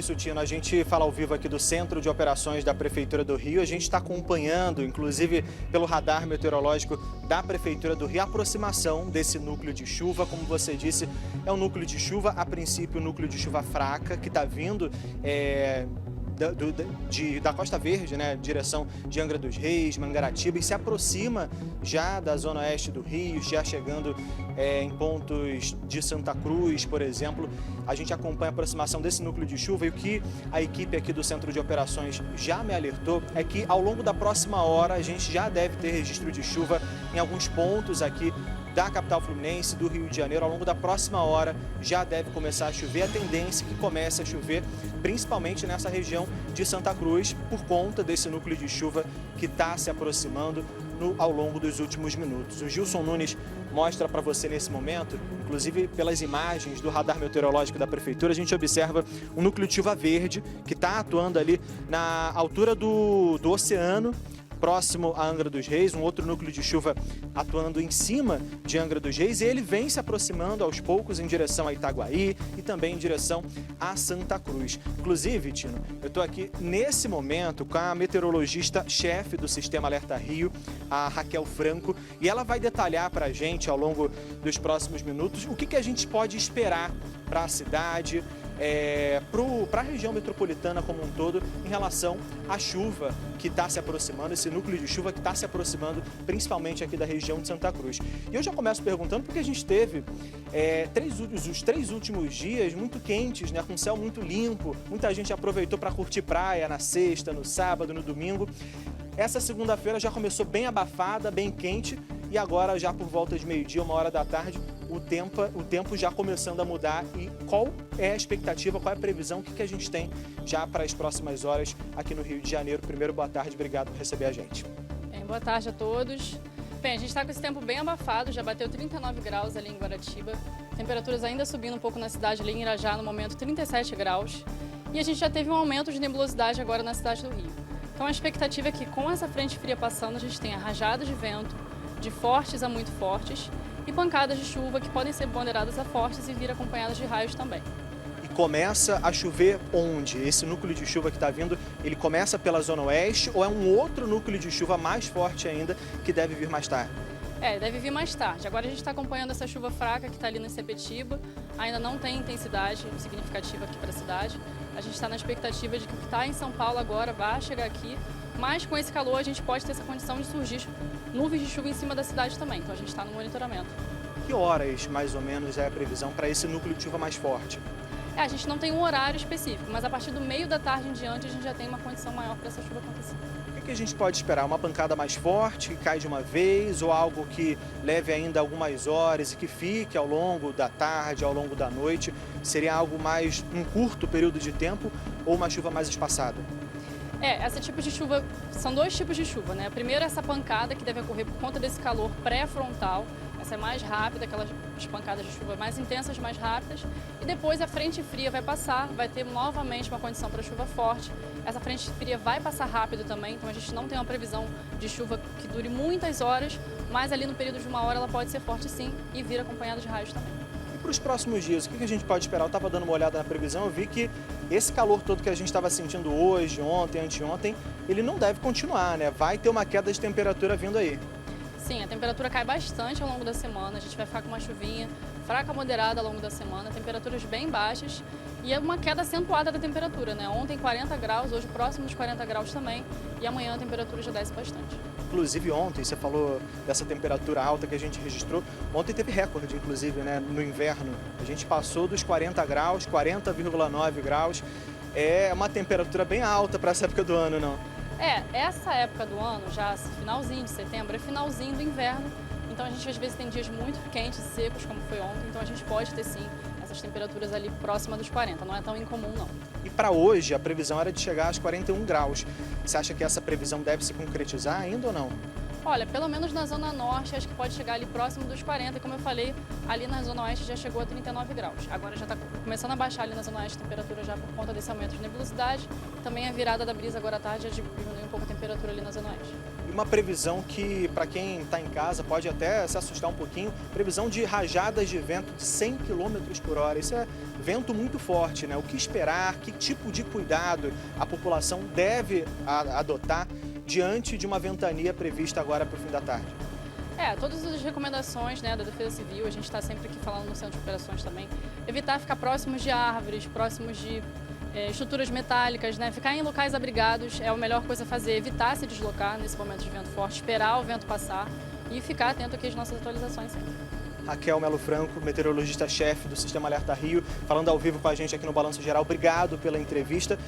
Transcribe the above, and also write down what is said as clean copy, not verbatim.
Isso, Tino, a gente fala ao vivo aqui do Centro de Operações da Prefeitura do Rio. A gente está acompanhando, inclusive pelo radar meteorológico da Prefeitura do Rio, a aproximação desse núcleo de chuva. Como você disse, é um núcleo de chuva, a princípio, um núcleo de chuva fraca, que está vindo da Costa Verde, né, direção de Angra dos Reis, Mangaratiba, e se aproxima já da zona oeste do Rio, já chegando em pontos de Santa Cruz, por exemplo. A gente acompanha a aproximação desse núcleo de chuva, e o que a equipe aqui do Centro de Operações já me alertou é que ao longo da próxima hora a gente já deve ter registro de chuva em alguns pontos aqui da capital fluminense, do Rio de Janeiro. Ao longo da próxima hora já deve começar a chover. A tendência é que comece a chover principalmente nessa região de Santa Cruz, por conta desse núcleo de chuva que está se aproximando ao longo dos últimos minutos. O Gilson Nunes mostra para você nesse momento, inclusive pelas imagens do radar meteorológico da Prefeitura, a gente observa um núcleo de chuva verde que está atuando ali na altura do oceano, próximo a Angra dos Reis, um outro núcleo de chuva atuando em cima de Angra dos Reis, e ele vem se aproximando aos poucos em direção a Itaguaí e também em direção a Santa Cruz. Inclusive, Tino, eu estou aqui nesse momento com a meteorologista-chefe do Sistema Alerta Rio, a Raquel Franco, e ela vai detalhar para a gente ao longo dos próximos minutos o que a gente pode esperar para a cidade, para a região metropolitana como um todo, em relação à chuva que está se aproximando, esse núcleo de chuva que está se aproximando, principalmente aqui da região de Santa Cruz. E eu já começo perguntando porque a gente teve os 3 últimos dias muito quentes, né, com céu muito limpo, muita gente aproveitou para curtir praia na sexta, no sábado, no domingo. Essa segunda-feira já começou bem abafada, bem quente, e agora já por volta de meio-dia, 1h da tarde, o tempo já começando a mudar. E qual é a expectativa, qual é a previsão, o que a gente tem já para as próximas horas aqui no Rio de Janeiro? Primeiro, boa tarde, obrigado por receber a gente. Boa tarde a todos. Bem, a gente está com esse tempo bem abafado, já bateu 39 graus ali em Guaratiba, temperaturas ainda subindo um pouco na cidade, ali em Irajá, no momento 37 graus, e a gente já teve um aumento de nebulosidade agora na cidade do Rio. Então a expectativa é que com essa frente fria passando, a gente tenha rajadas de vento, de fortes a muito fortes, e pancadas de chuva que podem ser ponderadas a fortes e vir acompanhadas de raios também. E começa a chover onde? Esse núcleo de chuva que está vindo, ele começa pela zona oeste ou é um outro núcleo de chuva mais forte ainda que deve vir mais tarde? Deve vir mais tarde. Agora a gente está acompanhando essa chuva fraca que está ali no Sepetiba, ainda não tem intensidade significativa aqui para a cidade. A gente está na expectativa de que o que está em São Paulo agora vá chegar aqui, mas com esse calor a gente pode ter essa condição de surgir nuvens de chuva em cima da cidade também, então a gente está no monitoramento. Que horas, mais ou menos, é a previsão para esse núcleo de chuva mais forte? A gente não tem um horário específico, mas a partir do meio da tarde em diante a gente já tem uma condição maior para essa chuva acontecer. O que a gente pode esperar? Uma pancada mais forte, que cai de uma vez, ou algo que leve ainda algumas horas e que fique ao longo da tarde, ao longo da noite? Seria algo mais um curto período de tempo ou uma chuva mais espaçada? Esse tipo de chuva, são 2 tipos de chuva, né? Primeiro, essa pancada que deve ocorrer por conta desse calor pré-frontal. Essa é mais rápida, aquelas pancadas de chuva mais intensas, mais rápidas. E depois a frente fria vai passar, vai ter novamente uma condição para chuva forte. Essa frente fria vai passar rápido também, então a gente não tem uma previsão de chuva que dure muitas horas, mas ali no período de 1 hora ela pode ser forte sim e vir acompanhada de raios também. Para os próximos dias, o que a gente pode esperar? Eu estava dando uma olhada na previsão, eu vi que esse calor todo que a gente estava sentindo hoje, ontem, anteontem, ele não deve continuar, né? Vai ter uma queda de temperatura vindo aí. Sim, a temperatura cai bastante ao longo da semana, a gente vai ficar com uma chuvinha fraca, moderada ao longo da semana, temperaturas bem baixas e é uma queda acentuada da temperatura, né? Ontem 40 graus, hoje próximo dos 40 graus também, e amanhã a temperatura já desce bastante. Inclusive ontem, você falou dessa temperatura alta que a gente registrou, ontem teve recorde, inclusive, né, no inverno. A gente passou dos 40 graus, 40,9 graus, é uma temperatura bem alta para essa época do ano, não? Essa época do ano, já finalzinho de setembro, é finalzinho do inverno, então a gente às vezes tem dias muito quentes e secos, como foi ontem, então a gente pode ter sim essas temperaturas ali próximas dos 40, não é tão incomum não. E para hoje a previsão era de chegar aos 41 graus. Você acha que essa previsão deve se concretizar ainda ou não? Olha, pelo menos na Zona Norte, acho que pode chegar ali próximo dos 40. Como eu falei, ali na Zona Oeste já chegou a 39 graus. Agora já está começando a baixar ali na Zona Oeste a temperatura já por conta desse aumento de nebulosidade. Também a virada da brisa agora à tarde já diminui um pouco a temperatura ali na Zona Oeste. E uma previsão que, para quem está em casa, pode até se assustar um pouquinho, previsão de rajadas de vento de 100 km por hora. Isso é vento muito forte, né? O que esperar, que tipo de cuidado a população deve adotar diante de uma ventania prevista agora para o fim da tarde? Todas as recomendações, né, da Defesa Civil, a gente está sempre aqui falando no Centro de Operações também, evitar ficar próximos de árvores, próximos de estruturas metálicas, né, ficar em locais abrigados é a melhor coisa a fazer, evitar se deslocar nesse momento de vento forte, esperar o vento passar e ficar atento aqui às nossas atualizações sempre. Raquel Melo Franco, meteorologista-chefe do Sistema Alerta Rio, falando ao vivo com a gente aqui no Balanço Geral. Obrigado pela entrevista.